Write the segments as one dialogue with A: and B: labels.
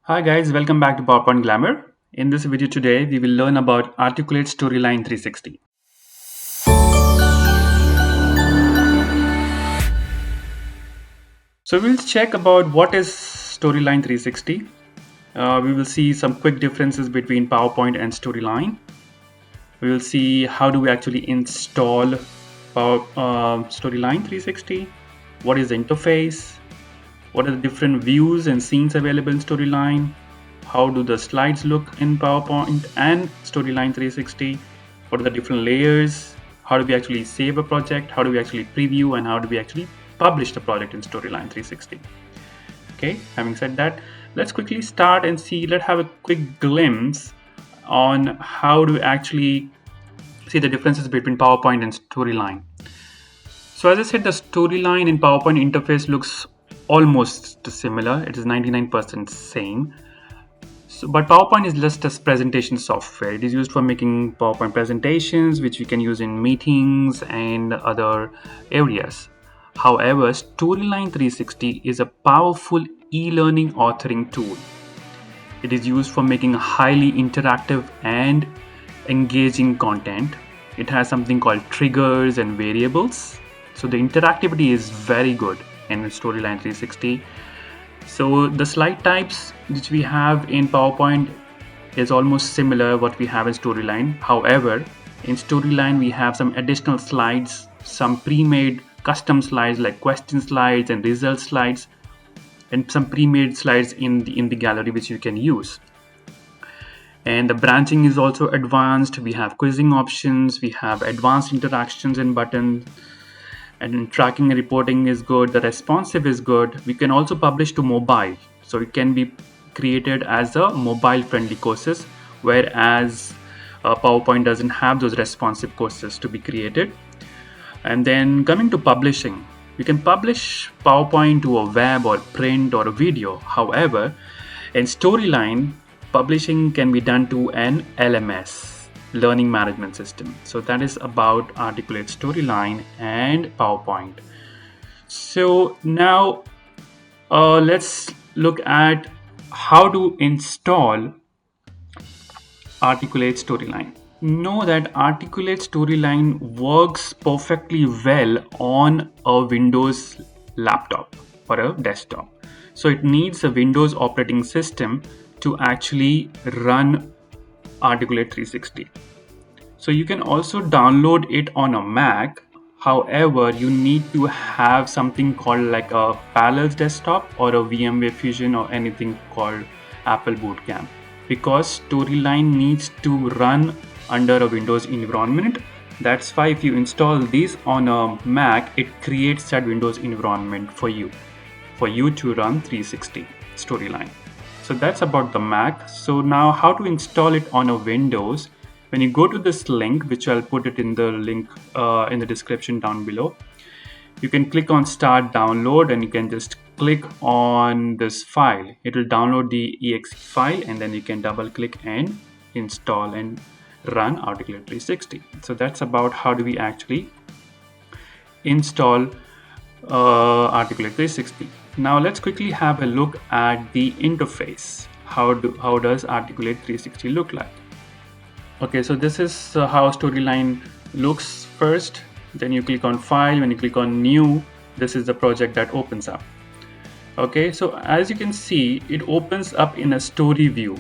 A: Hi guys, welcome back to PowerPoint Glamour. In this video today, we will learn about Articulate Storyline 360. So we'll check about what is Storyline 360. We will see some quick differences between PowerPoint and Storyline. We will see how do we actually install Storyline 360. What is the interface? What are the different views and scenes available in Storyline? How do the slides look in PowerPoint and Storyline 360? What are the different layers? How do we actually save a project? How do we actually preview? And how do we actually publish the project in Storyline 360? Okay, having said that, let's quickly start and see, let's have a quick glimpse on how to actually see the differences between PowerPoint and Storyline. So as I said, the Storyline in PowerPoint interface looks almost similar. It is 99% same. But PowerPoint is just a presentation software. It is used for making PowerPoint presentations, which we can use in meetings and other areas. However, Storyline 360 is a powerful e-learning authoring tool. It is used for making highly interactive and engaging content. It has something called triggers and variables. So the interactivity is very good in Storyline 360. So the slide types which we have in PowerPoint is almost similar what we have in Storyline. However, in Storyline we have some additional slides, some pre-made custom slides like question slides and result slides, and some pre-made slides in the gallery which you can use. And the branching is also advanced. We have quizzing options, we have advanced interactions and buttons, and tracking and reporting is good. The responsive is good. We can also publish to mobile, so it can be created as a mobile friendly courses, whereas PowerPoint doesn't have those responsive courses to be created. And then coming to publishing, you can publish PowerPoint to a web or print or a video. However, in Storyline, publishing can be done to an LMS, learning management system. So that is about Articulate Storyline and PowerPoint. So now let's look at how to install Articulate Storyline. Know that Articulate Storyline works perfectly well on a Windows laptop or a desktop. So it needs a Windows operating system to actually run Articulate 360. So you can also download it on a Mac. However, you need to have something called like a Parallels desktop or a VMware Fusion or anything called Apple Boot Camp, because Storyline needs to run under a Windows environment. That's why if you install these on a Mac, it creates that Windows environment for you to run 360 Storyline. So that's about the Mac. So now how to install it on a Windows. When you go to this link, which I'll put it in the link in the description down below, you can click on Start Download and you can just click on this file. It will download the exe file, and then you can double click and install and run Articulate 360. So that's about how do we actually install Articulate 360. Now let's quickly have a look at the interface. How does Articulate 360 look like? Okay, so this is how Storyline looks first. Then you click on File. When you click on New, this is the project that opens up. Okay, so as you can see, it opens up in a story view.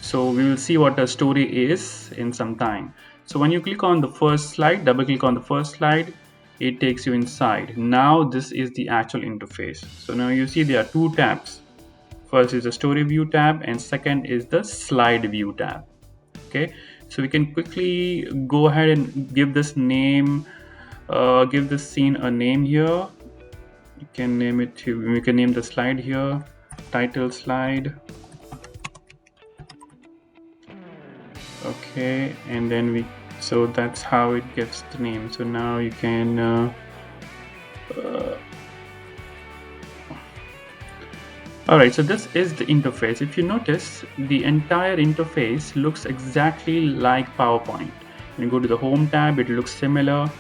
A: So we will see what a story is in some time. So when you click on the first slide, double click on the first slide, it takes you inside. Now this is the actual interface. So now you see there are two tabs. First is the story view tab, and second is the slide view tab. Okay, so we can quickly go ahead and give this name, give this scene a name here. You can name it, we can name the slide here, title slide. Okay, and then so that's how it gives the name. So now you can alright, so this is the interface. If you notice, the entire interface looks exactly like PowerPoint. When you go to the Home tab, it looks similar.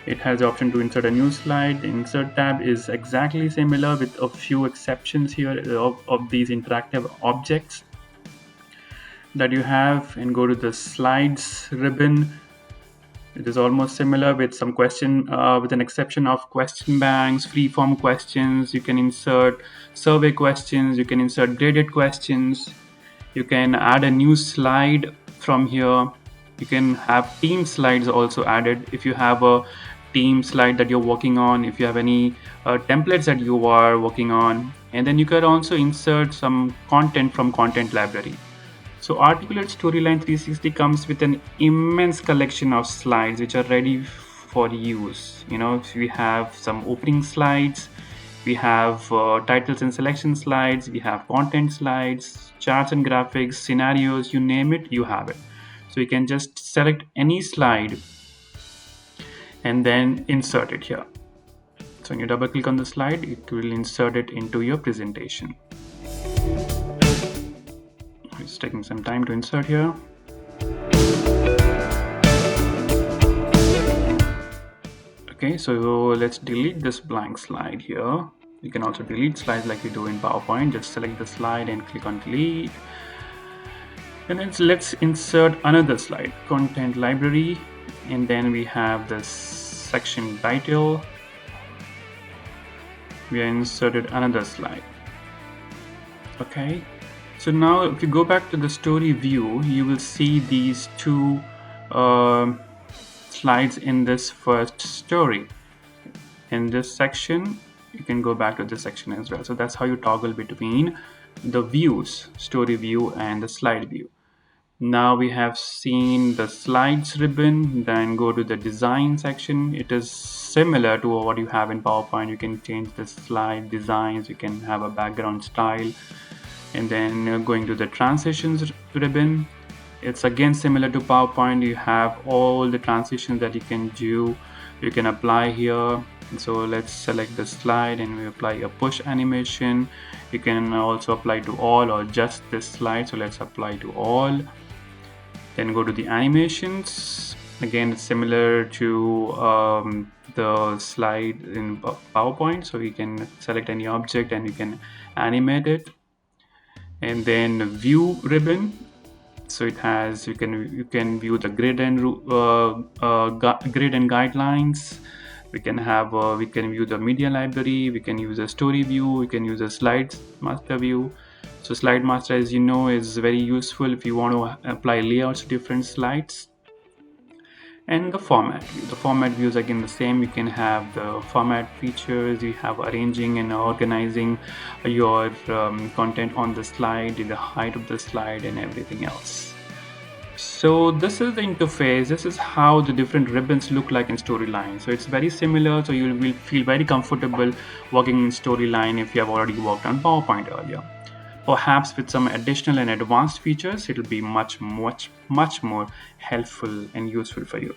A: It has the option to insert a new slide. The insert tab is exactly similar with a few exceptions here of these interactive objects that you have. And go to the slides ribbon. It is almost similar with some question, with an exception of question banks, free-form questions. You can insert survey questions. You can insert graded questions. You can add a new slide from here. You can have team slides also added if you have a team slide that you're working on, if you have any templates that you are working on. And then you can also insert some content from content library. So Articulate Storyline 360 comes with an immense collection of slides which are ready for use. We have some opening slides, we have titles and selection slides, we have content slides, charts and graphics, scenarios, you name it, you have it. So you can just select any slide and then insert it here. So when you double click on the slide, it will insert it into your presentation. It's taking some time to insert here. Okay, so let's delete this blank slide here. You can also delete slides like you do in PowerPoint. Just select the slide and click on delete. And then let's insert another slide, content library. And then we have this section title. We have inserted another slide. Okay, so now if you go back to the story view, you will see these two slides in this first story. In this section, you can go back to this section as well. So that's how you toggle between the views, story view and the slide view. Now we have seen the slides ribbon, then go to the design section. It is similar to what you have in PowerPoint. You can change the slide designs, you can have a background style. And then going to the transitions ribbon, it's again similar to PowerPoint. You have all the transitions that you can do, you can apply here. So let's select the slide and we apply a push animation. You can also apply to all or just this slide. So let's apply to all. Then go to the animations. Again, it's similar to the slide in PowerPoint. So you can select any object and you can animate it. And then view ribbon. So it has, you can view the grid and guidelines. We can view the media library. We can use a story view. We can use a slides master view. So slide master, as you know, is very useful if you want to apply layouts to different slides. And the format view. The format view is again the same. You can have the format features. You have arranging and organizing your content on the slide, the height of the slide, and everything else. So this is the interface. This is how the different ribbons look like in Storyline. So it's very similar. So you will feel very comfortable working in Storyline if you have already worked on PowerPoint earlier. Perhaps with some additional and advanced features, it will be much more helpful and useful for you.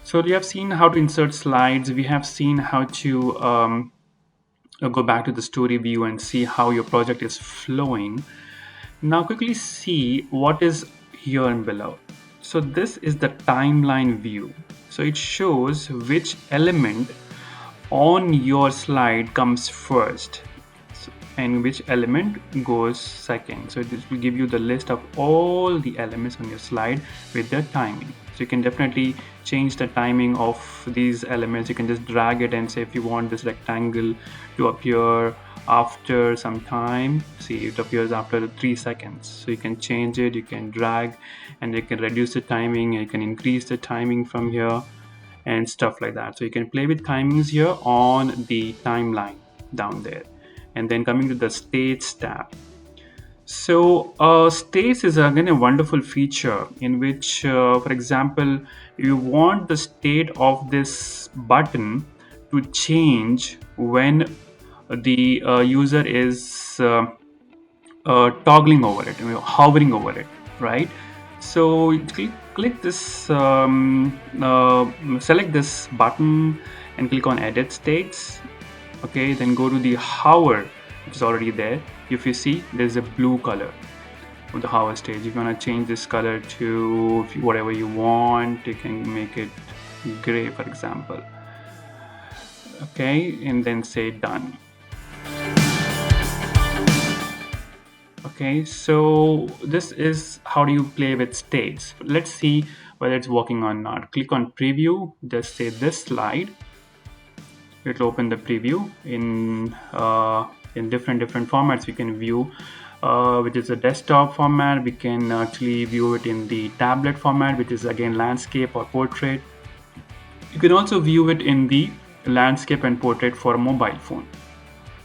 A: So we have seen how to insert slides. We have seen how to go back to the story view and see how your project is flowing. Now quickly see what is here and below. So this is the timeline view. So it shows which element on your slide comes first and which element goes second. So this will give you the list of all the elements on your slide with their timing. So you can definitely change the timing of these elements. You can just drag it and say if you want this rectangle to appear after some time, see it appears after 3 seconds. So you can change it, you can drag, and you can reduce the timing, and you can increase the timing from here and stuff like that. So you can play with timings here on the timeline down there. And then coming to the states tab. So states is again a wonderful feature in which, for example, you want the state of this button to change when the user is toggling over it, hovering over it, right? So you click this, select this button and click on edit states. Okay, then go to the hover, which is already there. If you see, there's a blue color of the hover stage. If you want to change this color to whatever you want, you can make it gray, for example. Okay, and then say done. Okay, so this is how do you play with states. Let's see whether it's working or not. Click on preview, just say this slide. It will open the preview in different formats. We can view which is a desktop format. We can actually view it in the tablet format, which is again landscape or portrait. You can also view it in the landscape and portrait for a mobile phone.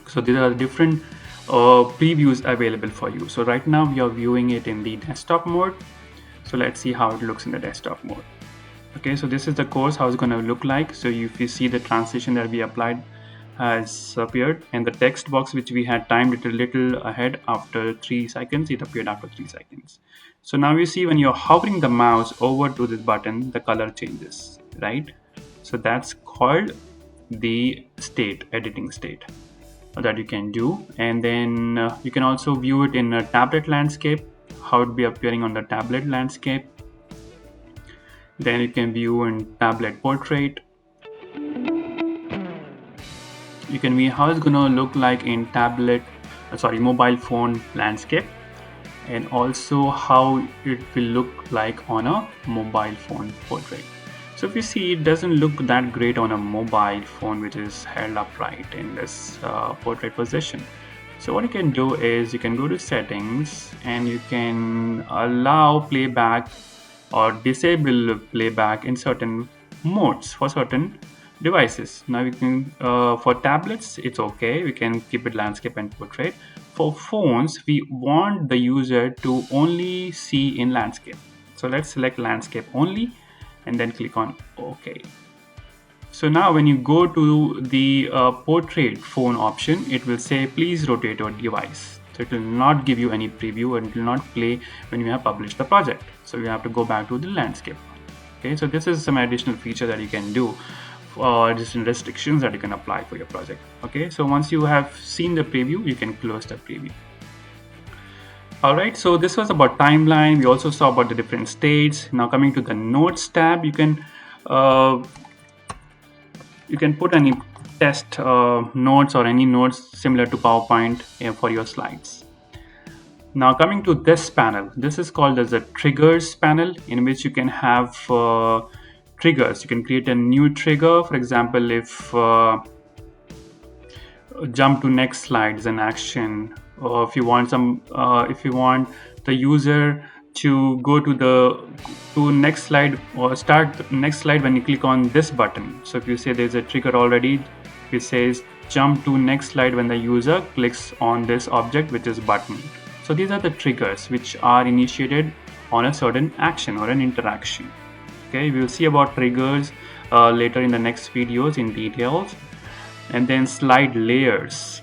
A: So there are different previews available for you. So right now we are viewing it in the desktop mode. So let's see how it looks in the desktop mode. Okay, so this is the course, how it's going to look like. So if you see the transition that we applied has appeared, and the text box which we had timed it a little ahead after 3 seconds, it appeared after 3 seconds. So now you see when you're hovering the mouse over to this button, the color changes, right? So that's called the state, editing state that you can do. And then you can also view it in a tablet landscape, how it would be appearing on the tablet landscape. Then you can view in tablet portrait. You can view how it's gonna look like in mobile phone landscape, and also how it will look like on a mobile phone portrait. So if you see, it doesn't look that great on a mobile phone which is held upright in this portrait position. So what you can do is you can go to settings and you can allow playback or disable playback in certain modes for certain devices. Now we can for tablets it's okay, we can keep it landscape and portrait. For phones we want the user to only see in landscape, so let's select landscape only and then click on OK. So now when you go to the portrait phone option, it will say please rotate your device. So it will not give you any preview and it will not play when you have published the project. So you have to go back to the landscape. Okay, so this is some additional feature that you can do, just restrictions that you can apply for your project. Okay, so once you have seen the preview, you can close the preview. Alright, so this was about timeline. We also saw about the different states. Now coming to the notes tab, you can put any test notes or any notes similar to PowerPoint for your slides. Now coming to this panel, this is called as a triggers panel, in which you can have triggers. You can create a new trigger. For example, if jump to next slide is an action, or if you want the user to go to next slide or start the next slide when you click on this button. So if you say there's a trigger already, it says jump to next slide when the user clicks on this object, which is button. So these are the triggers which are initiated on a certain action or an interaction. Okay, we will see about triggers later in the next videos in details. And then slide layers.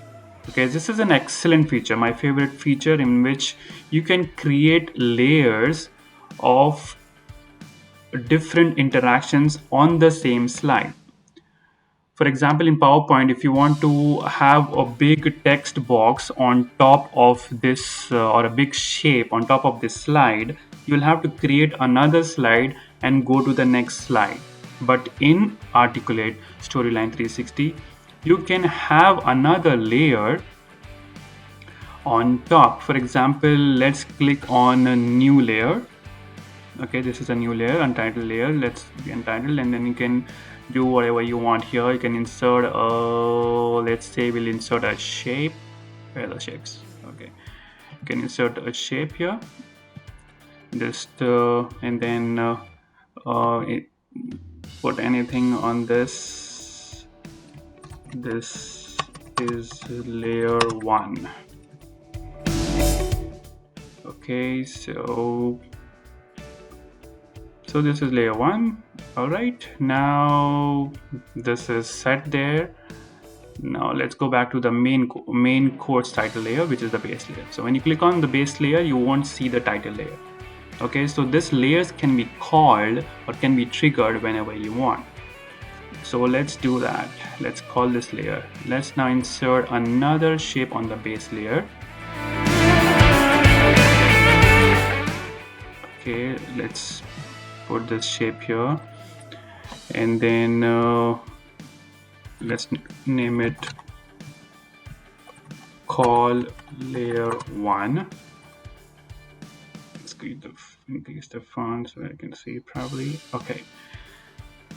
A: Okay, this is an excellent feature, my favorite feature, in which you can create layers of different interactions on the same slide. For example, in PowerPoint, if you want to have a big text box on top of this or a big shape on top of this slide, you'll have to create another slide and go to the next slide. But in Articulate Storyline 360, you can have another layer on top. For example, let's click on a new layer. Okay, this is a new layer, untitled layer. Let's be untitled, and then you can do whatever you want here. You can insert let's say we'll insert a shape. Where are the shapes? Okay, you can insert a shape here, just and then put anything on this. This is layer 1. Okay, so this is layer 1. All right, now this is set there. Now let's go back to the main course title layer, which is the base layer. So when you click on the base layer, you won't see the title layer. Okay, so this layers can be called or can be triggered whenever you want. So let's do that. Let's call this layer. Let's now insert another shape on the base layer. Okay, let's put this shape here. and then let's name it call layer 1. Let's increase the font so I can see it properly. Okay,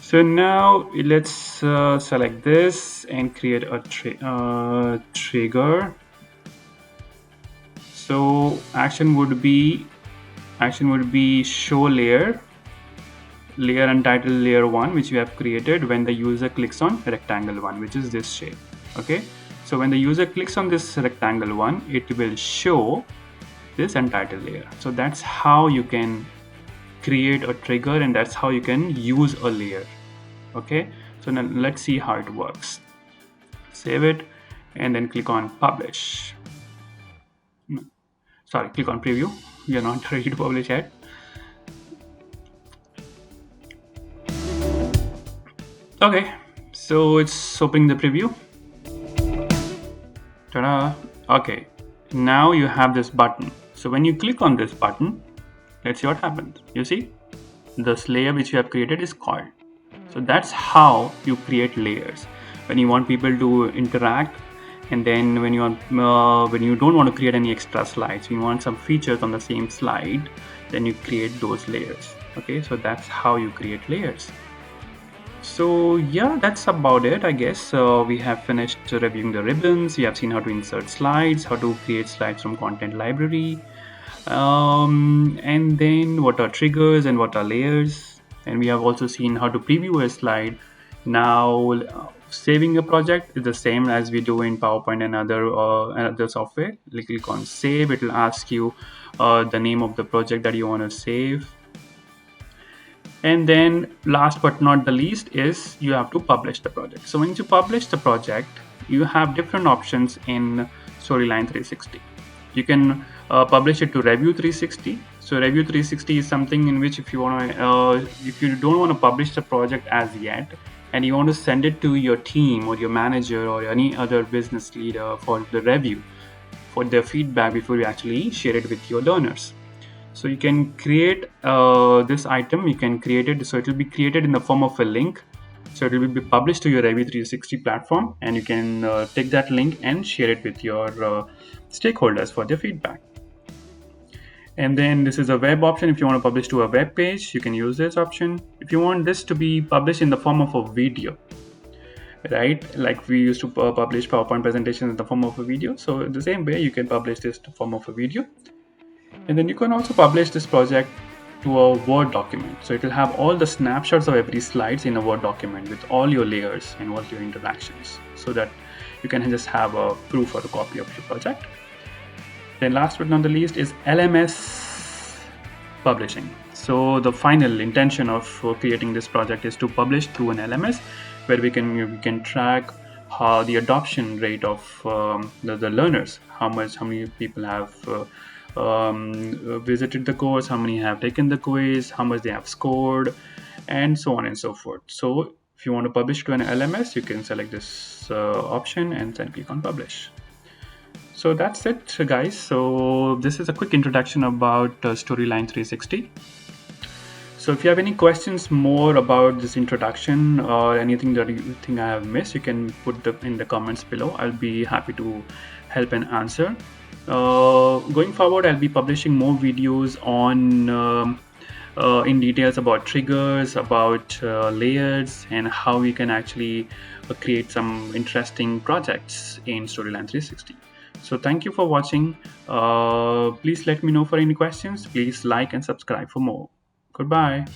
A: so now let's select this and create a trigger. So action would be show layer untitled layer 1, which we have created when the user clicks on rectangle 1, which is this shape. Okay, so when the user clicks on this rectangle 1, it will show this untitled layer. So that's how you can create a trigger, and that's how you can use a layer. Okay, so now let's see how it works. Save it and then click on publish. Sorry, click on preview. We are not ready to publish yet. Okay, so it's opening the preview. Ta-da! Okay, now you have this button. So when you click on this button, let's see what happens. You see, this layer which you have created is called. So that's how you create layers. When you want people to interact, and then when you don't want to create any extra slides, you want some features on the same slide, then you create those layers. Okay, so that's how you create layers. So yeah, that's about it, I guess. We have finished reviewing the ribbons. We have seen how to insert slides, how to create slides from content library, and then what are triggers and what are layers. And we have also seen how to preview a slide. Now, saving a project is the same as we do in PowerPoint and other software. Click on save. It will ask you the name of the project that you want to save. And then last but not the least is you have to publish the project. So when you publish the project, you have different options in Storyline 360. You can publish it to Review 360. So Review 360 is something in which if you don't want to publish the project as yet, and you want to send it to your team or your manager or any other business leader for the review, for their feedback before you actually share it with your learners. So you can create this item, you can create it, so it will be created in the form of a link. So it will be published to your Revit 360 platform, and you can take that link and share it with your stakeholders for their feedback. And then this is a web option. If you want to publish to a web page, you can use this option. If you want this to be published in the form of a video, right? Like we used to publish PowerPoint presentations in the form of a video. So the same way you can publish this in the form of a video. And then you can also publish this project to a Word document. So it will have all the snapshots of every slides in a Word document with all your layers and all your interactions, so that you can just have a proof or a copy of your project. Then last but not the least is LMS publishing. So the final intention of creating this project is to publish through an LMS, where we can track how the adoption rate of the learners, how many people have visited the course, how many have taken the quiz, how much they have scored, and so on and so forth. So if you want to publish to an LMS, you can select this option and then click on publish. So that's it, guys. So this is a quick introduction about Storyline 360. So if you have any questions more about this introduction or anything that you think I have missed, you can put in the comments below. I'll be happy to help and answer. Going forward, I'll be publishing more videos on in details about triggers, about layers, and how we can actually create some interesting projects in Storyline 360. So thank you for watching. Please let me know for any questions. Please like and subscribe for more. Goodbye.